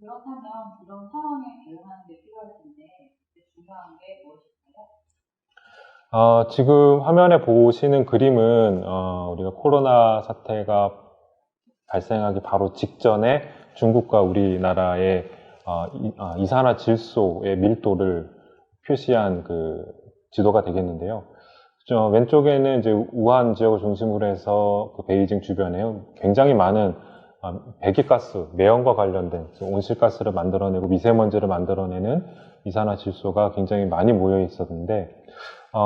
그렇다면 이런 상황에 대응하는 게 필요할 텐데 중요한 게 무엇일까요? 지금 화면에 보시는 그림은 우리가 코로나 사태가 발생하기 바로 직전에 중국과 우리나라의 이산화질소의 밀도를 표시한 그 지도가 되겠는데요. 왼쪽에는 이제 우한 지역을 중심으로 해서 그 베이징 주변에 굉장히 많은 배기가스, 매연과 관련된 온실가스를 만들어내고 미세먼지를 만들어내는 이산화질소가 굉장히 많이 모여 있었는데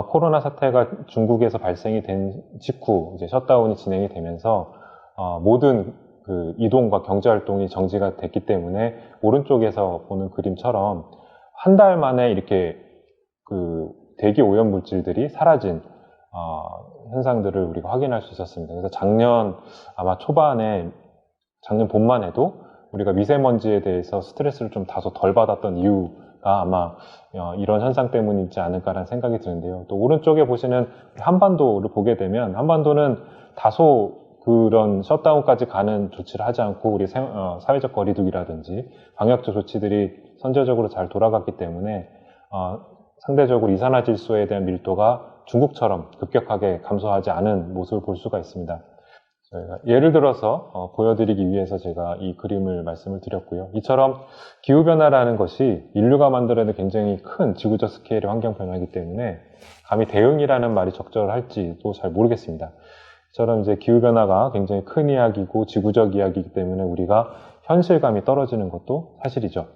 코로나 사태가 중국에서 발생이 된 직후 이제 셧다운이 진행이 되면서 모든 그 이동과 경제 활동이 정지가 됐기 때문에 오른쪽에서 보는 그림처럼 한 달 만에 이렇게 그 대기 오염 물질들이 사라진 현상들을 우리가 확인할 수 있었습니다. 그래서 작년 아마 초반에 작년 봄만 해도 우리가 미세먼지에 대해서 스트레스를 좀 다소 덜 받았던 이유가 아마 이런 현상 때문이지 않을까라는 생각이 드는데요. 또 오른쪽에 보시는 한반도를 보게 되면 한반도는 다소 그런 셧다운까지 가는 조치를 하지 않고 우리 사회적 거리두기라든지 방역적 조치들이 선제적으로 잘 돌아갔기 때문에 상대적으로 이산화질소에 대한 밀도가 중국처럼 급격하게 감소하지 않은 모습을 볼 수가 있습니다. 저희가 예를 들어서 보여드리기 위해서 제가 이 그림을 말씀을 드렸고요. 이처럼 기후변화라는 것이 인류가 만들어낸 굉장히 큰 지구적 스케일의 환경 변화이기 때문에 감히 대응이라는 말이 적절할지도 잘 모르겠습니다. 이처럼 이제 기후변화가 굉장히 큰 이야기고 지구적 이야기이기 때문에 우리가 현실감이 떨어지는 것도 사실이죠.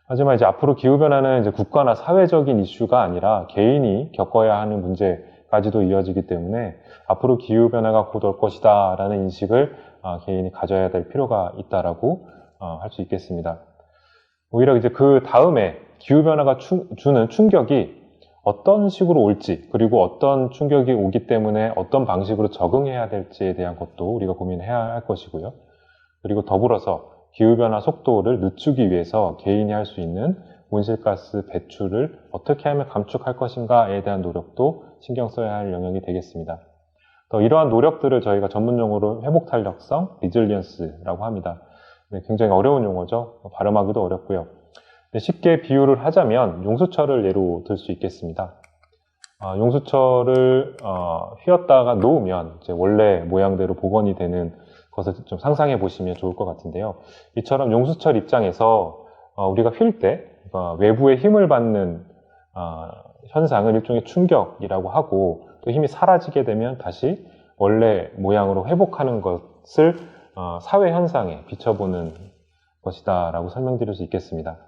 하지만 이제 앞으로 기후변화는 이제 국가나 사회적인 이슈가 아니라 개인이 겪어야 하는 문제까지도 이어지기 때문에 앞으로 기후변화가 곧 올 것이다 라는 인식을 개인이 가져야 될 필요가 있다라고 할 수 있겠습니다. 오히려 이제 그 다음에 기후변화가 주는 충격이 어떤 식으로 올지 그리고 어떤 충격이 오기 때문에 어떤 방식으로 적응해야 될지에 대한 것도 우리가 고민해야 할 것이고요. 그리고 더불어서 기후변화 속도를 늦추기 위해서 개인이 할 수 있는 온실가스 배출을 어떻게 하면 감축할 것인가에 대한 노력도 신경 써야 할 영역이 되겠습니다. 또 이러한 노력들을 저희가 전문용어로 회복탄력성, 리질리언스라고 합니다. 굉장히 어려운 용어죠. 발음하기도 어렵고요. 쉽게 비유를 하자면 용수철을 예로 들 수 있겠습니다. 용수철을 휘었다가 놓으면 이제 원래 모양대로 복원이 되는 것을 좀 상상해 보시면 좋을 것 같은데요. 이처럼 용수철 입장에서 우리가 휠 때 외부의 힘을 받는 현상은 일종의 충격이라고 하고 또 힘이 사라지게 되면 다시 원래 모양으로 회복하는 것을 사회 현상에 비춰보는 것이다 라고 설명드릴 수 있겠습니다.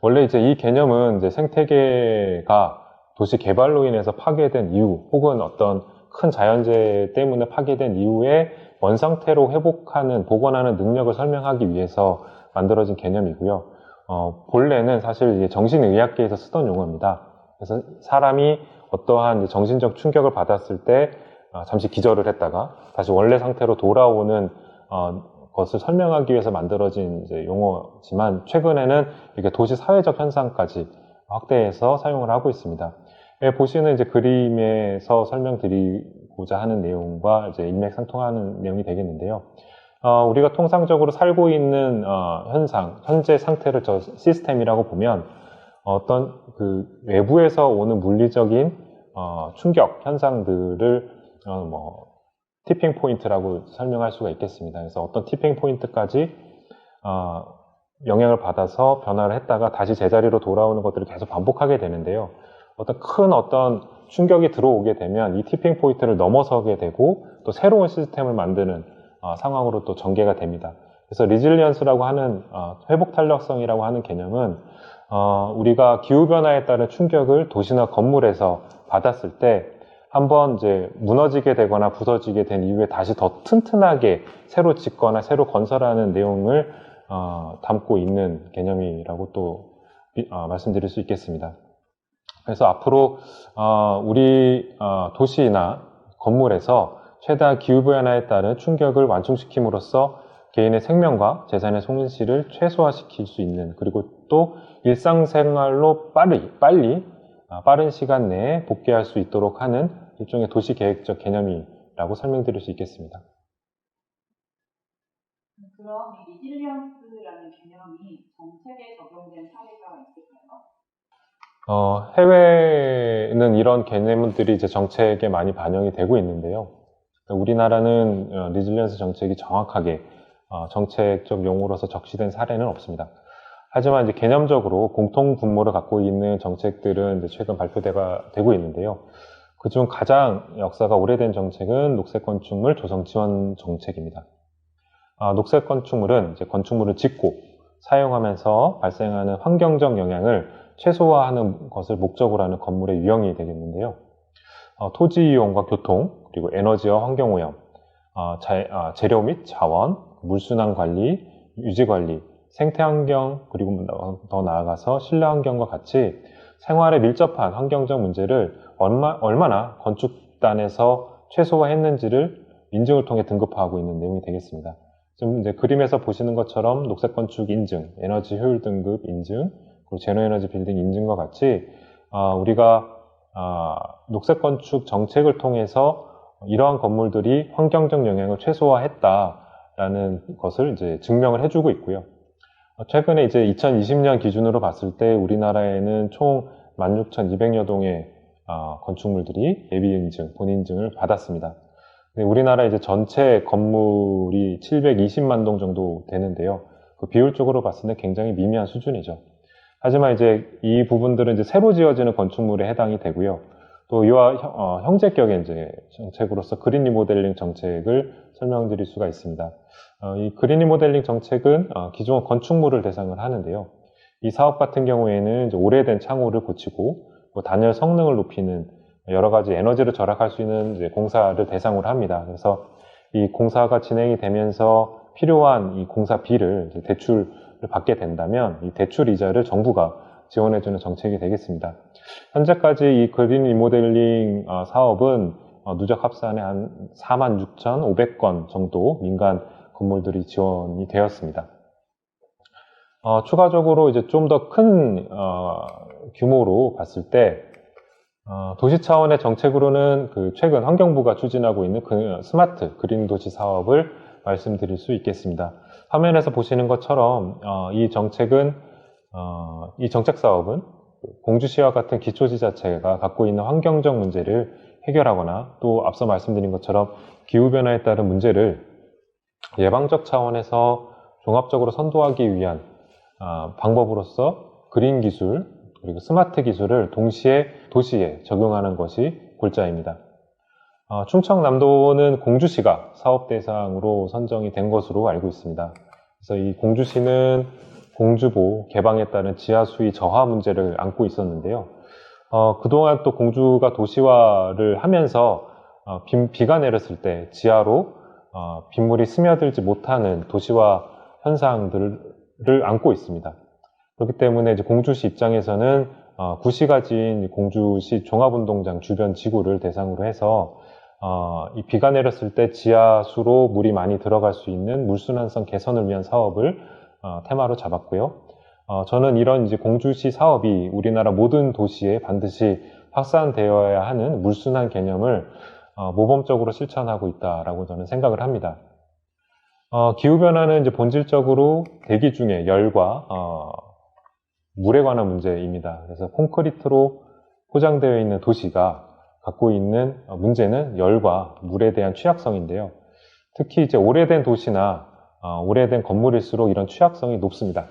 원래 이제 이 개념은 이제 생태계가 도시 개발로 인해서 파괴된 이후 혹은 어떤 큰 자연재해 때문에 파괴된 이후에 원상태로 회복하는, 복원하는 능력을 설명하기 위해서 만들어진 개념이고요. 본래는 사실 이제 정신의학계에서 쓰던 용어입니다. 그래서 사람이 어떠한 정신적 충격을 받았을 때 잠시 기절을 했다가 다시 원래 상태로 돌아오는 것을 설명하기 위해서 만들어진 이제 용어지만 최근에는 이렇게 도시 사회적 현상까지 확대해서 사용을 하고 있습니다. 보시는 이제 그림에서 설명드리고자 하는 내용과 이제 일맥상통하는 내용이 되겠는데요. 우리가 통상적으로 살고 있는 현상, 현재 상태를 저 시스템이라고 보면 어떤 그 외부에서 오는 물리적인 충격 현상들을 티핑 포인트라고 설명할 수가 있겠습니다. 그래서 어떤 티핑 포인트까지 영향을 받아서 변화를 했다가 다시 제자리로 돌아오는 것들을 계속 반복하게 되는데요. 어떤 충격이 들어오게 되면 이 티핑 포인트를 넘어서게 되고 또 새로운 시스템을 만드는 상황으로 또 전개가 됩니다. 그래서 리질리언스라고 하는 회복 탄력성이라고 하는 개념은 우리가 기후변화에 따른 충격을 도시나 건물에서 받았을 때 한번 이제 무너지게 되거나 부서지게 된 이후에 다시 더 튼튼하게 새로 짓거나 새로 건설하는 내용을 담고 있는 개념이라고 또 말씀드릴 수 있겠습니다. 그래서 앞으로 우리 도시나 건물에서 최대한 기후변화에 따른 충격을 완충시킴으로써 개인의 생명과 재산의 손실을 최소화시킬 수 있는 그리고 또 일상생활로 빠른 시간 내에 복귀할 수 있도록 하는 일종의 도시계획적 개념이라고 설명드릴 수 있겠습니다. 그럼 이 리질리언스라는 개념이 정책에 적용된 사례가 있을까요? 해외에는 이런 개념들이 이제 정책에 많이 반영이 되고 있는데요. 우리나라는 리질리언스 정책이 정확하게 정책적 용어로서 적시된 사례는 없습니다. 하지만 이제 개념적으로 공통 분모를 갖고 있는 정책들은 이제 최근 발표가 되고 있는데요. 그중 가장 역사가 오래된 정책은 녹색 건축물 조성 지원 정책입니다. 녹색 건축물은 이제 건축물을 짓고 사용하면서 발생하는 환경적 영향을 최소화하는 것을 목적으로 하는 건물의 유형이 되겠는데요. 토지 이용과 교통, 그리고 에너지와 환경오염, 재료 및 자원, 물순환 관리, 유지 관리, 생태환경, 그리고 더 나아가서 실내환경과 같이 생활에 밀접한 환경적 문제를 얼마나 건축단에서 최소화했는지를 인증을 통해 등급화하고 있는 내용이 되겠습니다. 지금 이제 그림에서 보시는 것처럼 녹색 건축 인증, 에너지 효율 등급 인증, 그리고 제로 에너지 빌딩 인증과 같이 우리가 녹색 건축 정책을 통해서 이러한 건물들이 환경적 영향을 최소화했다라는 것을 이제 증명을 해주고 있고요. 최근에 이제 2020년 기준으로 봤을 때 우리나라에는 총 16,200여 동의 건축물들이 예비 인증, 본 인증을 받았습니다. 우리나라 이제 전체 건물이 720만 동 정도 되는데요. 그 비율적으로 봤을 때 굉장히 미미한 수준이죠. 하지만 이제 이 부분들은 이제 새로 지어지는 건축물에 해당이 되고요. 또 이와 형제격의 이제 정책으로서 그린 리모델링 정책을 설명드릴 수가 있습니다. 이 그린 리모델링 정책은 기존 건축물을 대상을 하는데요. 이 사업 같은 경우에는 이제 오래된 창호를 고치고 단열 성능을 높이는 여러 가지 에너지를 절약할 수 있는 이제 공사를 대상으로 합니다. 그래서 이 공사가 진행이 되면서 필요한 이 공사비를 이제 대출을 받게 된다면 이 대출 이자를 정부가 지원해주는 정책이 되겠습니다. 현재까지 이 그린 리모델링 사업은 누적 합산에 한 46,500건 정도 민간 건물들이 지원이 되었습니다. 추가적으로 이제 좀 더 큰 규모로 봤을 때 도시 차원의 정책으로는 최근 환경부가 추진하고 있는 스마트 그린 도시 사업을 말씀드릴 수 있겠습니다. 화면에서 보시는 것처럼 이 정책 사업은 공주시와 같은 기초지자체가 갖고 있는 환경적 문제를 해결하거나 또 앞서 말씀드린 것처럼 기후변화에 따른 문제를 예방적 차원에서 종합적으로 선도하기 위한 방법으로서 그린 기술 그리고 스마트 기술을 동시에 도시에 적용하는 것이 골자입니다. 충청남도는 공주시가 사업 대상으로 선정이 된 것으로 알고 있습니다. 그래서 이 공주시는 공주보 개방에 따른 지하 수위 저하 문제를 안고 있었는데요. 그동안 또 공주가 도시화를 하면서 비가 내렸을 때 지하로 빗물이 스며들지 못하는 도시화 현상들을 안고 있습니다. 그렇기 때문에 이제 공주시 입장에서는 구시가 지은 공주시 종합운동장 주변 지구를 대상으로 해서 이 비가 내렸을 때 지하수로 물이 많이 들어갈 수 있는 물순환성 개선을 위한 사업을 테마로 잡았고요. 저는 이런 이제 공주시 사업이 우리나라 모든 도시에 반드시 확산되어야 하는 물순환 개념을 모범적으로 실천하고 있다라고 저는 생각을 합니다. 기후변화는 이제 본질적으로 대기 중에 열과 물에 관한 문제입니다. 그래서 콘크리트로 포장되어 있는 도시가 갖고 있는 문제는 열과 물에 대한 취약성인데요. 특히 이제 오래된 도시나 오래된 건물일수록 이런 취약성이 높습니다.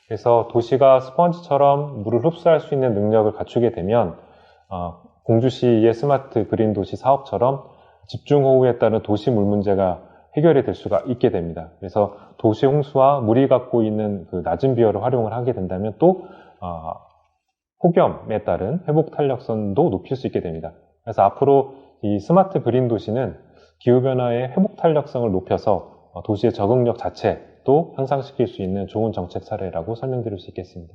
그래서 도시가 스펀지처럼 물을 흡수할 수 있는 능력을 갖추게 되면 공주시의 스마트 그린 도시 사업처럼 집중호우에 따른 도시 물 문제가 해결이 될 수가 있게 됩니다. 그래서 도시 홍수와 물이 갖고 있는 그 낮은 비율을 활용을 하게 된다면 또 폭염에 따른 회복 탄력성도 높일 수 있게 됩니다. 그래서 앞으로 이 스마트 그린 도시는 기후변화의 회복 탄력성을 높여서 도시의 적응력 자체도 향상시킬 수 있는 좋은 정책 사례라고 설명드릴 수 있겠습니다.